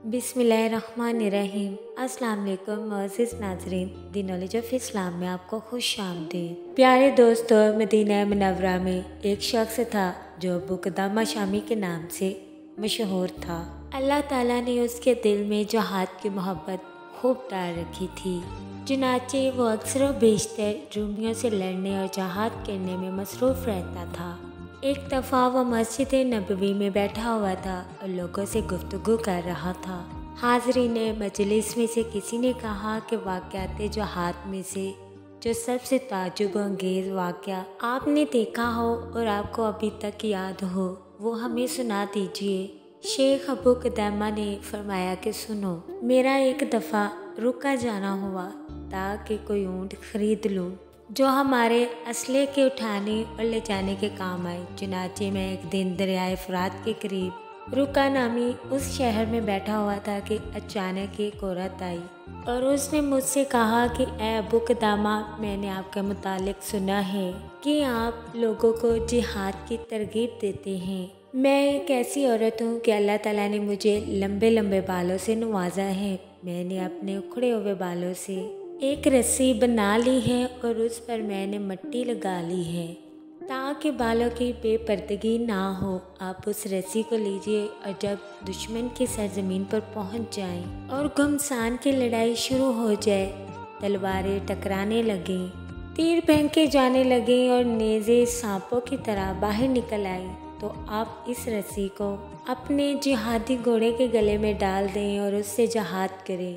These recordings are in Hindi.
बिस्मिल्लाहिर्रहमानिर्रहीम। अस्सलाम वालेकुम मोअज़्ज़िज़ नाज़रीन, द नॉलेज ऑफ इस्लाम में आपको खुश आमदीद। प्यारे दोस्तों, मदीना मुनव्वरा में एक शख्स था जो अबू क़दामा शामी के नाम से मशहूर था। अल्लाह ताला ने उसके दिल में जहाद की मोहब्बत खूब डाल रखी थी। चुनाचे वो अक्सर व बेशतर रूमियों से लड़ने और जहाद करने में मसरूफ़ रहता था। एक दफ़ा वह मस्जिद नबवी में बैठा हुआ था और लोगों से गुफ्तगू कर रहा था। हाज़रीन मजलिस में से किसी ने कहा कि वाक़यात जहाद में से जो सबसे ताज्जुब अंगेज़ वाक़या आपने देखा हो और आपको अभी तक याद हो, वो हमें सुना दीजिए। शेख अबू क़दामा ने फरमाया कि सुनो, मेरा एक दफ़ा रुका जाना हुआ ताकि कोई ऊँट खरीद लूँ जो हमारे असले के उठाने और ले जाने के काम आए। चुनाचे मैं एक दिन दरियाए फ़ुरात के करीब रुका नामी उस शहर में बैठा हुआ था कि अचानक एक औरत आई और उसने मुझसे कहा कि ए अबू क़दामा, मैंने आपके मुतालिक सुना है कि आप लोगों को जिहाद की तरगीब देते हैं। मैं एक ऐसी औरत हूँ कि अल्लाह ताला ने मुझे लंबे लंबे बालों से नवाजा है। मैंने अपने उखड़े हुए बालों से एक रस्सी बना ली है और उस पर मैंने मिट्टी लगा ली है ताकि बालों की बेपर्दगी ना हो। आप उस रस्सी को लीजिए और जब दुश्मन की सरजमीन पर पहुंच जाएं और घमसान की लड़ाई शुरू हो जाए, तलवारें टकराने लगें, तीर फेंके जाने लगे और नेज़े सांपों की तरह बाहर निकल आए, तो आप इस रस्सी को अपने जिहादी घोड़े के गले में डाल दें और उससे जहाद करें।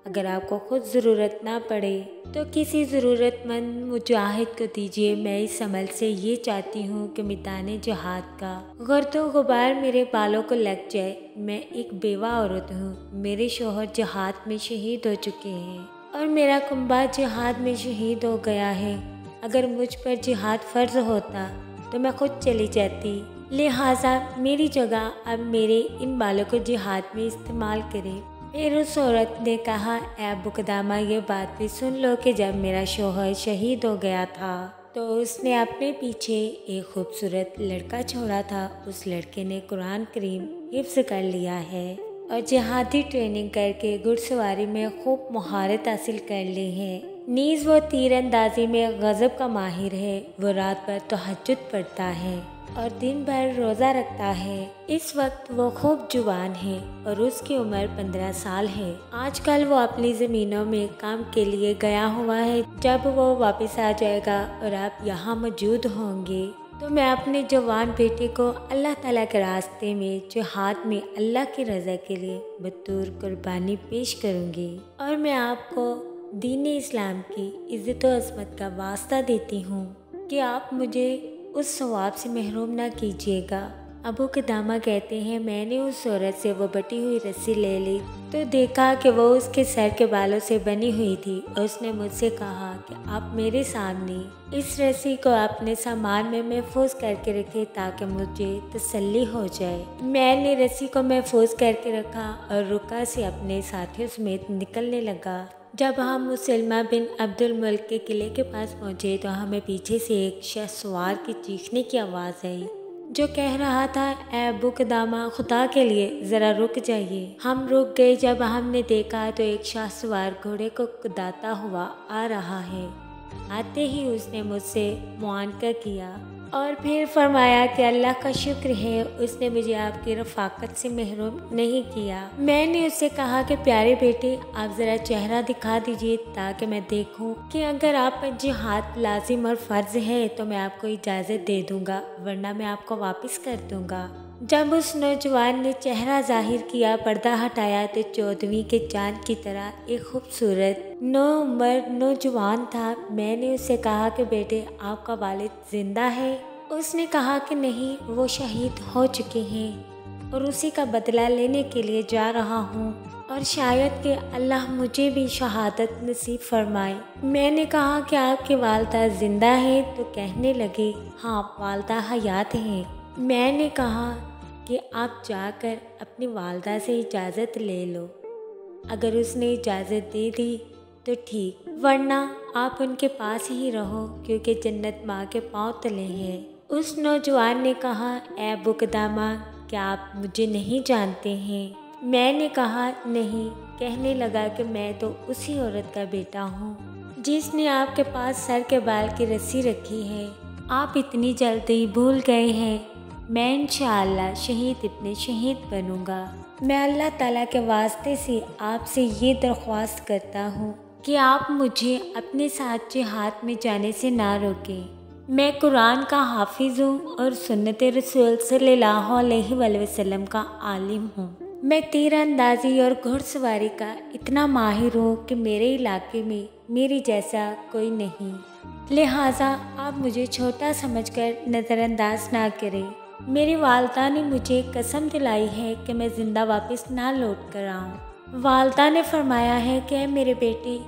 अगर आपको खुद ज़रूरत ना पड़े तो किसी ज़रूरतमंद मुजाहिद को दीजिए। मैं इस अमल से ये चाहती हूँ कि मैदान जहाद का गर्दो गुबार मेरे बालों को लग जाए। मैं एक बेवा औरत हूँ, मेरे शोहर जहाद में शहीद हो चुके हैं और मेरा कुंबा जहाद में शहीद हो गया है। अगर मुझ पर जिहाद फ़र्ज होता तो मैं खुद चली जाती, लिहाजा मेरी जगह अब मेरे इन बालों को जिहाद में इस्तेमाल करें। फिर उस औरत ने कहा, ए अबू क़दामा, ये बात भी सुन लो कि जब मेरा शोहर शहीद हो गया था तो उसने अपने पीछे एक खूबसूरत लड़का छोड़ा था। उस लड़के ने कुरान करीम हिफ्ज़ कर लिया है और जिहादी ट्रेनिंग करके घुड़सवारी में खूब महारत हासिल कर ली है। नीज़ वो तीरंदाजी में गज़ब का माहिर है। वो रात भर तहज्जुद पढ़ता है और दिन भर रोज़ा रखता है। इस वक्त वो खूब जुवान है और उसकी उम्र 15 साल है। आजकल वो अपनी ज़मीनों में काम के लिए गया हुआ है। जब वो वापस आ जाएगा और आप यहाँ मौजूद होंगे तो मैं अपने जवान बेटे को अल्लाह ताला के रास्ते में जिहाद में अल्लाह की रज़ा के लिए बतौर कुर्बानी पेश करूँगी और मैं आपको दीन इस्लाम की इज़्ज़त व अज़मत का वास्ता देती हूँ कि आप मुझे उस सवाब से महरूम ना कीजिएगा। अबू क़दामा कहते हैं, मैंने उस औरत से वो बटी हुई रस्सी ले ली तो देखा कि वो उसके सर के बालों से बनी हुई थी और उसने मुझसे कहा कि आप मेरे सामने इस रस्सी को अपने सामान में महफूज करके रखें ताकि मुझे तसल्ली हो जाए। मैंने रस्सी को महफूज करके रखा और रुका से अपने साथियों समेत निकलने लगा। जब हम मुसलमा बिन अब्दुल मुल्क के किले के पास पहुँचे तो हमें पीछे से एक शहसवार की चीखने की आवाज़ आई जो कह रहा था, ए अबू क़दामा, खुदा के लिए ज़रा रुक जाइए। हम रुक गए। जब हमने देखा तो एक शहसवार घोड़े को कुदाता हुआ आ रहा है। आते ही उसने मुझसे मुआनका किया और फिर फरमाया कि अल्लाह का शुक्र है उसने मुझे आपकी रफ़ाकत से महरूम नहीं किया। मैंने उससे कहा कि प्यारे बेटे, आप ज़रा चेहरा दिखा दीजिए ताकि मैं देखूं कि अगर आप पर जिहाद लाजिम और फ़र्ज़ है तो मैं आपको इजाज़त दे दूंगा, वरना मैं आपको वापस कर दूंगा। जब उस नौजवान ने चेहरा जाहिर किया, पर्दा हटाया तो 14वीं के चांद की तरह एक खूबसूरत नौउम्र नौजवान था। मैंने उससे कहा कि बेटे, आपका वालिद जिंदा है? उसने कहा कि नहीं, वो शहीद हो चुके हैं और उसी का बदला लेने के लिए जा रहा हूँ और शायद कि अल्लाह मुझे भी शहादत नसीब फरमाए। मैंने कहा कि आपकी वालदा जिंदा है? तो कहने लगे, हाँ, वालदा हयात हैं। मैंने कहा कि आप जाकर अपनी वालदा से इजाज़त ले लो। अगर उसने इजाज़त दे दी तो ठीक, वरना आप उनके पास ही रहो क्योंकि जन्नत माँ के पाँव तले है। उस नौजवान ने कहा, ए अबू क़दामा, क्या आप मुझे नहीं जानते हैं? मैंने कहा नहीं। कहने लगा कि मैं तो उसी औरत का बेटा हूँ जिसने आपके पास सर के बाल की रस्सी रखी है। आप इतनी जल्दी भूल गए हैं। मैं इंशाअल्लाह शहीद इब्ने शहीद बनूंगा। मैं अल्लाह ताला के वास्ते से आपसे ये दरख्वास्त करता हूँ कि आप मुझे अपने साथ जिहाद में जाने से ना रोकें। मैं कुरान का हाफिज़ हूँ और सुन्नत रसूल सल्लल्लाहु अलैहि वसल्लम का आलिम हूँ। मैं तीर अंदाजी और घुड़सवारी का इतना माहिर हूँ कि मेरे इलाके में मेरी जैसा कोई नहीं। लिहाजा आप मुझे छोटा समझकर नज़रअंदाज ना करें। मेरी वालदा ने मुझे कसम दिलाई है कि मैं ज़िंदा वापस ना लौट कर आऊँ। वालदा ने फरमाया है कि मेरे बेटे,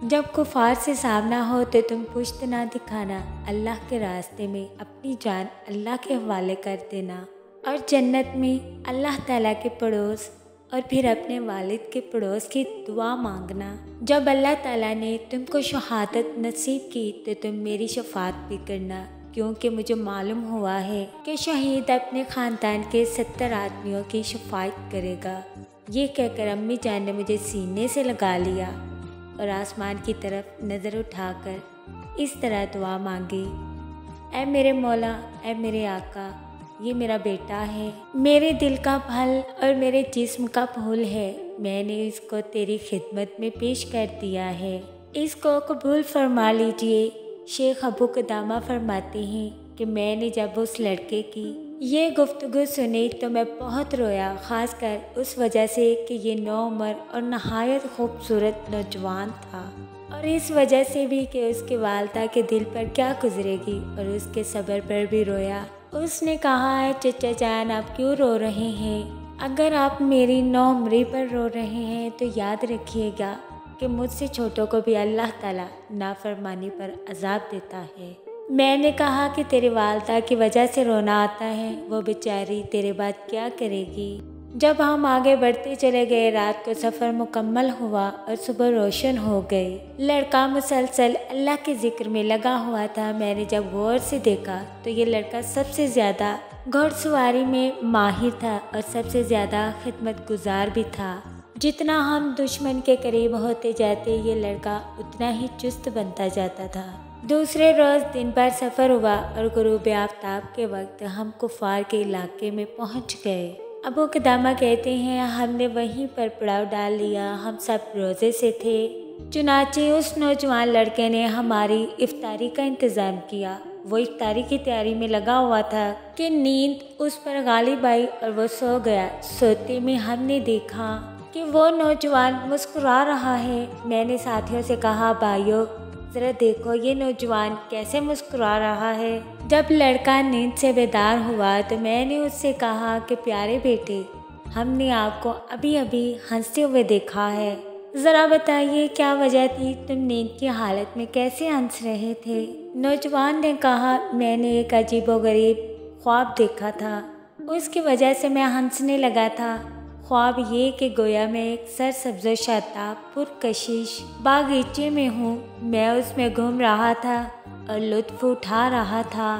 जब कुफार से सामना हो तो तुम पुश्त ना दिखाना। अल्लाह के रास्ते में अपनी जान अल्लाह के हवाले कर देना और जन्नत में अल्लाह ताला के पड़ोस और फिर अपने वालिद के पड़ोस की दुआ मांगना। जब अल्लाह ताला ने तुमको शहादत नसीब की तो तुम मेरी शफात भी करना, क्योंकि मुझे मालूम हुआ है कि शहीद अपने ख़ानदान के 70 आदमियों की शफात करेगा। ये कहकर अम्मी जान ने मुझे सीने से लगा लिया और आसमान की तरफ नज़र उठाकर इस तरह दुआ मांगी, ऐ मेरे मौला, ऐ मेरे आका, ये मेरा बेटा है, मेरे दिल का फल और मेरे जिस्म का फूल है। मैंने इसको तेरी खिदमत में पेश कर दिया है, इसको कबूल फरमा लीजिए। शेख अबू कदामा फरमाते हैं कि मैंने जब उस लड़के की ये गुफ्तगू सुनी तो मैं बहुत रोया, ख़ासकर उस वजह से कि ये नौउम्र और नहायत खूबसूरत नौजवान था, और इस वजह से भी कि उसके वालदा के दिल पर क्या गुजरेगी, और उसके सब्र पर भी रोया। उसने कहा है, चचा जान आप क्यों रो रहे हैं? अगर आप मेरी नौउम्री पर रो रहे हैं तो याद रखिएगा कि मुझसे छोटों को भी अल्लाह ताला नाफरमानी पर अजाब देता है। मैंने कहा कि तेरे वालदा की वजह से रोना आता है, वो बेचारी तेरे बाद क्या करेगी। जब हम आगे बढ़ते चले गए, रात को सफ़र मुकम्मल हुआ और सुबह रोशन हो गई। लड़का मुसलसल अल्लाह के जिक्र में लगा हुआ था। मैंने जब गौर से देखा तो ये लड़का सबसे ज़्यादा घुड़सवारी में माहिर था और सबसे ज़्यादा खिदमत गुजार भी था। जितना हम दुश्मन के करीब होते जाते, ये लड़का उतना ही चुस्त बनता जाता था। दूसरे रोज़ दिन भर सफ़र हुआ और गुरूब आफ्ताब के वक्त हम कुफार के इलाके में पहुँच गए। अबू कदामा कहते हैं, हमने वहीं पर पड़ाव डाल लिया। हम सब रोज़े से थे, चुनाचे उस नौजवान लड़के ने हमारी इफ्तारी का इंतज़ाम किया। वो इफ्तारी की तैयारी में लगा हुआ था कि नींद उस पर गालिब आई और वो सो गया। सोते में हमने देखा कि वो नौजवान मुस्कुरा रहा है। मैंने साथियों से कहा, भाइयों ज़रा देखो ये नौजवान कैसे मुस्कुरा रहा है। जब लड़का नींद से बेदार हुआ तो मैंने उससे कहा कि प्यारे बेटे, हमने आपको अभी अभी हंसते हुए देखा है, ज़रा बताइए क्या वजह थी, तुम नींद की हालत में कैसे हंस रहे थे। नौजवान ने कहा, मैंने एक अजीबोगरीब ख्वाब देखा था, उसकी वजह से मैं हंसने लगा था। ख्वाब ये कि गोया मैं एक सरसब्ज़ शादाब पुरकशिश बागीचे में हूँ। मैं उसमें घूम रहा था और लुत्फ़ उठा रहा था।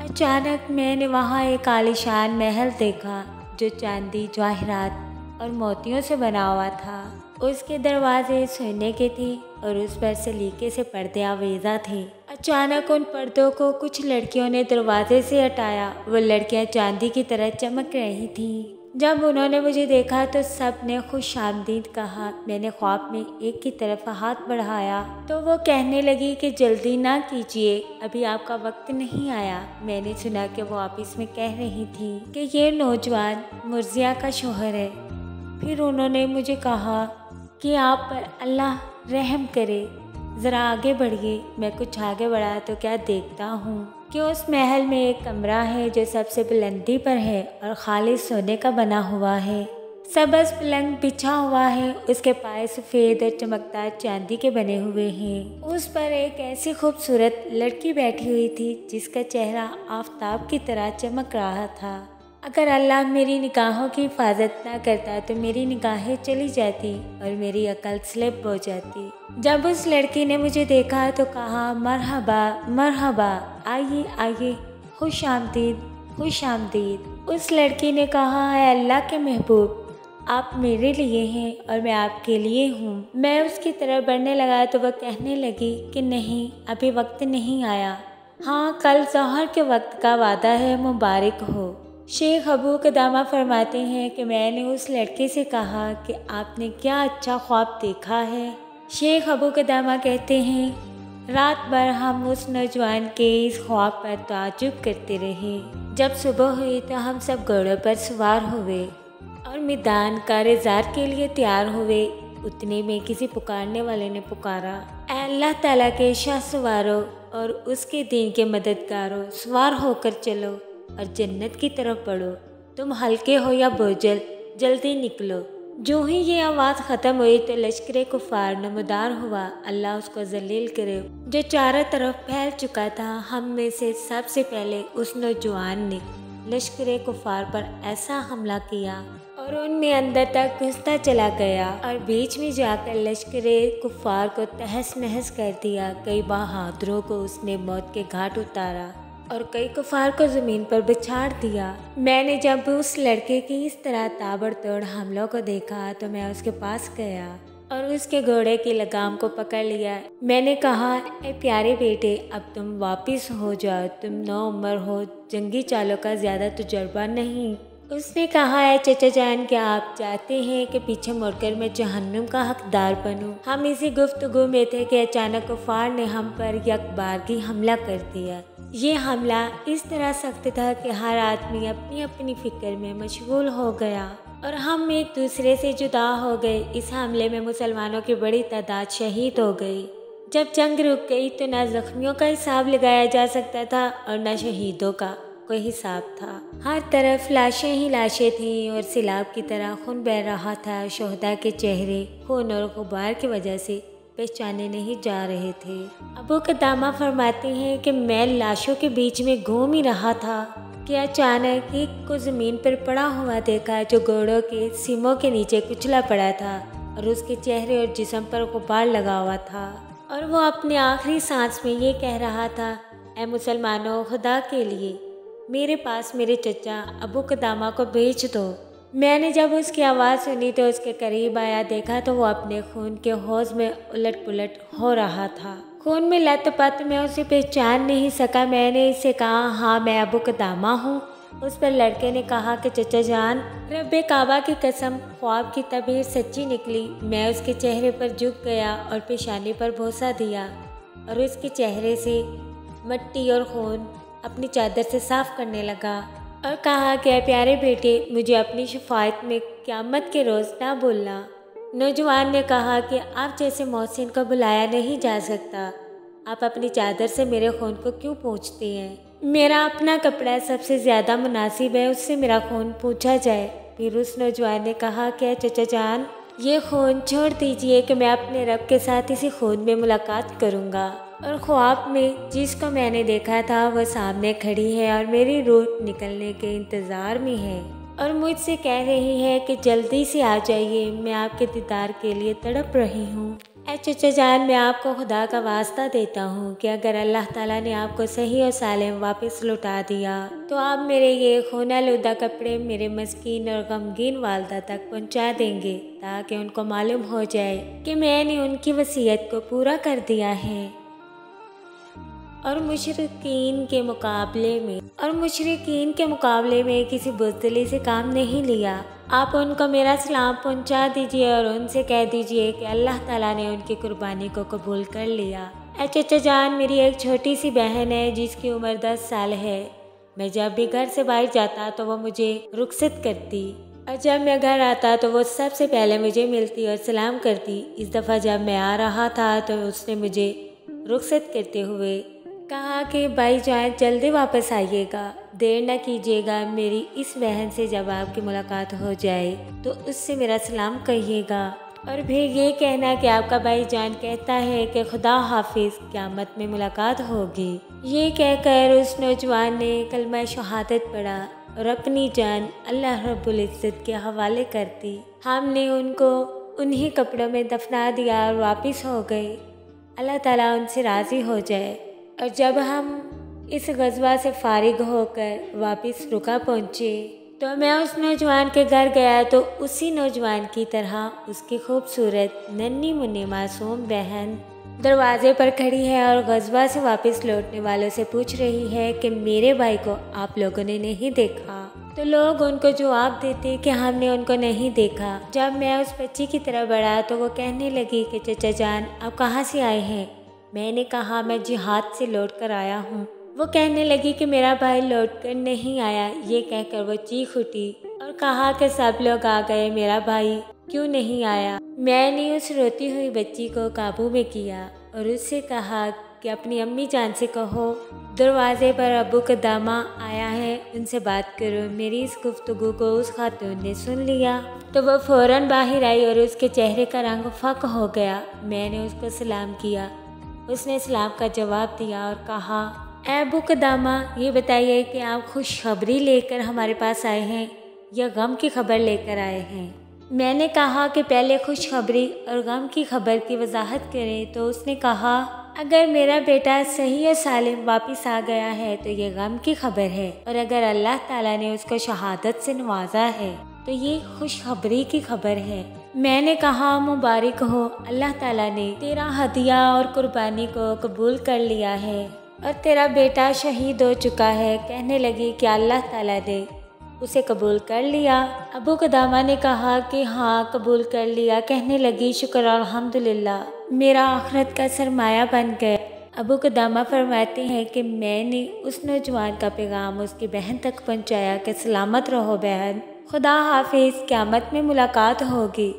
अचानक मैंने वहाँ एक आलीशान महल देखा जो चांदी, जवाहरात और मोतियों से बना हुआ था। उसके दरवाजे सोने के थे और उस पर सलीके से पर्दे आवेज़ा थे। अचानक उन पर्दों को कुछ लड़कियों ने दरवाजे से हटाया। वो लड़कियाँ चांदी की तरह चमक रही थीं। जब उन्होंने मुझे देखा तो सब ने खुशामदीद कहा। मैंने ख्वाब में एक की तरफ हाथ बढ़ाया तो वो कहने लगी कि जल्दी ना कीजिए, अभी आपका वक्त नहीं आया। मैंने सुना कि वो ऑफिस में कह रही थी कि ये नौजवान मुर्जिया का शौहर है। फिर उन्होंने मुझे कहा कि आप पर अल्लाह रहम करे, ज़रा आगे बढ़िए। मैं कुछ आगे बढ़ा तो क्या देखता हूँ कि उस महल में एक कमरा है जो सबसे बुलंदी पर है और खाली सोने का बना हुआ है। सबज पलंग बिछा हुआ है, उसके पाए सफ़ेद और चमकदार चांदी के बने हुए हैं। उस पर एक ऐसी खूबसूरत लड़की बैठी हुई थी जिसका चेहरा आफताब की तरह चमक रहा था। अगर अल्लाह मेरी निगाहों की हिफाजत ना करता तो मेरी निगाहें चली जाती और मेरी अकल स्लिप हो जाती। जब उस लड़की ने मुझे देखा तो कहा, मरहबा मरहबा, आइए आइए, खुश आमदीद खुश आमदीद। उस लड़की ने कहा, है अल्लाह के महबूब, आप मेरे लिए हैं और मैं आपके लिए हूँ। मैं उसकी तरफ बढ़ने लगा तो वह कहने लगी कि नहीं, अभी वक्त नहीं आया। हाँ, कल ज़ोहर के वक्त का वादा है, मुबारक हो। शेख अबू कदामा फरमाते हैं कि मैंने उस लड़के से कहा कि आपने क्या अच्छा ख्वाब देखा है। शेख अबू कदामा कहते हैं, रात भर हम उस नौजवान के इस ख्वाब पर ताज्जुब करते रहे। जब सुबह हुई तो हम सब घोड़ों पर सवार हुए और मैदान कारज़ार के लिए तैयार हुए। उतने में किसी पुकारने वाले ने पुकारा, ऐ अल्लाह ताला के शाह सवारों और उसके दीन के मददगारों, सवार होकर चलो और जन्नत की तरफ बढ़ो। तुम हल्के हो या बोझल, जल्दी निकलो। जो ही ये आवाज़ ख़त्म हुई तो लश्कर कुफ़ार नमदार हुआ, अल्लाह उसको जलील करे, जो चारों तरफ फैल चुका था। हम में से सबसे पहले उस नौजवान ने लश्कर कुफ़ार पर ऐसा हमला किया और उनमें अंदर तक घुसता चला गया और बीच में जाकर लश्कर कुफ़ार को तहस नहस कर दिया। कई बहादुरों को उसने मौत के घाट उतारा और कई कुफ़ार को ज़मीन पर बिछाड़ दिया। मैंने जब उस लड़के की इस तरह ताबड़तोड़ हमलों को देखा तो मैं उसके पास गया और उसके घोड़े की लगाम को पकड़ लिया। मैंने कहा, ए प्यारे बेटे, अब तुम वापस हो जाओ, तुम नौउम्र हो, जंगी चालों का ज़्यादा तजुर्बा नहीं। उसने कहा, है चचा जान, क्या आप चाहते हैं कि पीछे मुड़कर मैं जहन्नुम का हकदार बनूं? हम इसी गुफ्तगू में थे कि अचानक कुफ़ार ने हम पर यकबारगी हमला कर दिया। ये हमला इस तरह सख्त था कि हर आदमी अपनी अपनी फिक्र में मशगूल हो गया और हम एक दूसरे से जुदा हो गए। इस हमले में मुसलमानों की बड़ी तादाद शहीद हो गई। जब जंग रुक गई तो न जख्मियों का हिसाब लगाया जा सकता था और न शहीदों का कोई हिसाब था। हर तरफ लाशें ही लाशें थीं और सैलाब की तरह खून बह रहा था। शोहदा के चेहरे खून और गुबार की वजह से पहचाने नहीं जा रहे थे। अबू कदामा फरमाते हैं कि मैं लाशों के बीच में घूम ही रहा था कि अचानक एक को ज़मीन पर पड़ा हुआ देखा, जो घोड़ों के सीमों के नीचे कुचला पड़ा था और उसके चेहरे और जिस्म पर गुबार लगा हुआ था और वो अपने आखिरी सांस में ये कह रहा था, ऐ मुसलमानों, खुदा के लिए मेरे पास मेरे चचा अबू कदामा को भेज दो। मैंने जब उसकी आवाज़ सुनी तो उसके करीब आया, देखा तो वो अपने खून के हौज में उलट पुलट हो रहा था। खून में लथपथ, मैं उसे पहचान नहीं सका। मैंने इससे कहा, हाँ मैं अबू कदामा हूँ। उस पर लड़के ने कहा कि चचा जान, रब्बे काबा की कसम, ख्वाब की तबीर सच्ची निकली। मैं उसके चेहरे पर झुक गया और पेशानी पर बोसा दिया और उसके चेहरे से मिट्टी और खून अपनी चादर से साफ करने लगा और कहा कि प्यारे बेटे, मुझे अपनी शफायत में क़यामत के रोज़ ना भूलना। नौजवान ने कहा कि आप जैसे मोहसिन को बुलाया नहीं जा सकता। आप अपनी चादर से मेरे खून को क्यों पोंछते हैं? मेरा अपना कपड़ा सबसे ज़्यादा मुनासिब है, उससे मेरा खून पूछा जाए। फिर उस नौजवान ने कहा कि चचा जान, ये खून छोड़ दीजिए कि मैं अपने रब के साथ इसी खून में मुलाकात करूँगा। और ख्वाब में जिसको मैंने देखा था वह सामने खड़ी है और मेरी रूह निकलने के इंतज़ार में है और मुझसे कह रही है कि जल्दी से आ जाइए, मैं आपके दीदार के लिए तड़प रही हूँ। ऐ चचा जान, मैं आपको खुदा का वास्ता देता हूँ कि अगर अल्लाह ताला ने आपको सही और सालिम वापस लौटा दिया तो आप मेरे ये खूनालूदा कपड़े मेरे मस्कीन और गमगीन वालदा तक पहुँचा देंगे, ताकि उनको मालूम हो जाए कि मैंने उनकी वसीयत को पूरा कर दिया है और मुशरिकीन के मुकाबले में किसी बुज़दिली से काम नहीं लिया। आप उनको मेरा सलाम पहुंचा दीजिए और उनसे कह दीजिए कि अल्लाह ताला ने उनकी कुर्बानी को कबूल कर लिया। ऐ चचा जान, मेरी एक छोटी सी बहन है जिसकी उम्र 10 साल है। मैं जब भी घर से बाहर जाता तो वो मुझे रुखसत करती और जब मैं घर आता तो वो सबसे पहले मुझे मिलती और सलाम करती। इस दफ़ा जब मैं आ रहा था तो उसने मुझे रुखसत करते हुए कहा कि भाई जान, जल्दी वापस आइएगा, देर न कीजिएगा। मेरी इस बहन से जब आपकी मुलाकात हो जाए तो उससे मेरा सलाम कहिएगा और फिर ये कहना कि आपका भाई जान कहता है कि खुदा हाफिज, क़यामत में मुलाकात होगी। ये कहकर उस नौजवान ने कलमा शहादत पढ़ा और अपनी जान अल्लाह रब्बुल इज़्ज़त के हवाले कर दी। हमने उनको उन्हीं कपड़ों में दफना दिया और वापस हो गए। अल्लाह ताला उनसे राज़ी हो जाए। और जब हम इस गज़वा से फारिग होकर वापस रुका पहुँचे तो मैं उस नौजवान के घर गया तो उसी नौजवान की तरह उसकी खूबसूरत नन्ही मुन्नी मासूम बहन दरवाजे पर खड़ी है और गज़वा से वापस लौटने वालों से पूछ रही है कि मेरे भाई को आप लोगों ने नहीं देखा। तो लोग उनको जवाब देते कि हमने उनको नहीं देखा। जब मैं उस बच्ची की तरफ बढ़ा तो वो कहने लगी कि चचा जान आप कहाँ से आए हैं। मैंने कहा मैं जिहाद से लौट कर आया हूँ। वो कहने लगी कि मेरा भाई लौट कर नहीं आया। ये कहकर वो चीख उठी और कहा कि सब लोग आ गए, मेरा भाई क्यों नहीं आया। मैंने उस रोती हुई बच्ची को काबू में किया और उससे कहा कि अपनी अम्मी जान से कहो दरवाजे पर अबू कदामा आया है, उनसे बात करो। मेरी इस गुफ्तगू को उस खातून ने सुन लिया तो वह फ़ौरन बाहर आई और उसके चेहरे का रंग फक हो गया। मैंने उसको सलाम किया, उसने सलाम का जवाब दिया और कहा अबू कदामा ये बताइए कि आप खुशखबरी लेकर हमारे पास आए हैं या गम की खबर लेकर आए हैं। मैंने कहा कि पहले खुशखबरी और गम की खबर की वजाहत करें। तो उसने कहा अगर मेरा बेटा सही और सालिम वापस आ गया है तो ये गम की खबर है, और अगर अल्लाह ताला ने उसको शहादत से नवाजा है तो ये खुशखबरी की खबर है। मैंने कहा मुबारक हो, अल्लाह ताला ने तेरा हदिया और कुर्बानी को कबूल कर लिया है और तेरा बेटा शहीद हो चुका है। कहने लगी कि अल्लाह ताला ने उसे कबूल कर लिया। अबू कदामा ने कहा कि हाँ कबूल कर लिया। कहने लगी शुक्र अल्हम्दुलिल्लाह, मेरा आखिरत का सरमाया बन गया। अबू कदामा फरमाते हैं कि मैंने उस नौजवान का पैगाम उसकी बहन तक पहुंचाया कि सलामत रहो बहन, खुदा हाफिज, क़यामत में मुलाकात होगी।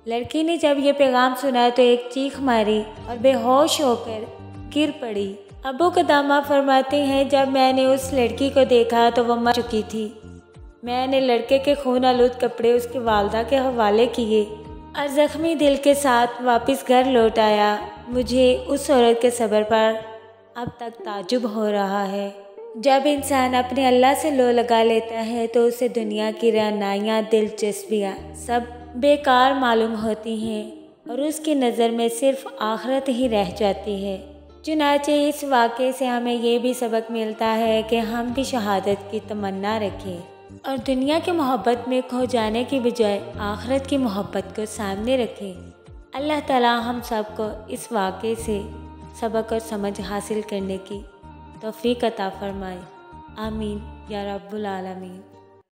लड़की ने जब ये पैगाम सुना तो एक चीख मारी और बेहोश होकर गिर पड़ी। अबू कदामा फरमाते हैं जब मैंने उस लड़की को देखा तो वह मर चुकी थी। मैंने लड़के के खून आलूद कपड़े उसकी वालदा के हवाले किए और ज़ख्मी दिल के साथ वापस घर लौट आया। मुझे उस औरत के सब्र पर अब तक ताजुब हो रहा है। जब इंसान अपने अल्लाह से लो लगा लेता है तो उसे दुनिया की रहनाइयाँ दिलचस्पियाँ सब बेकार मालूम होती हैं और उसकी नज़र में सिर्फ आखिरत ही रह जाती है। चुनाचे इस वाक़े से हमें ये भी सबक मिलता है कि हम भी शहादत की तमन्ना रखें और दुनिया की मोहब्बत में खो जाने की बजाय आखिरत की मोहब्बत को सामने रखें। अल्लाह ताला हम सब को इस वाक़े से सबक और समझ हासिल करने की तौफ़ीक़ अता फ़रमाए। आमीन या रब्बुल आलमीन।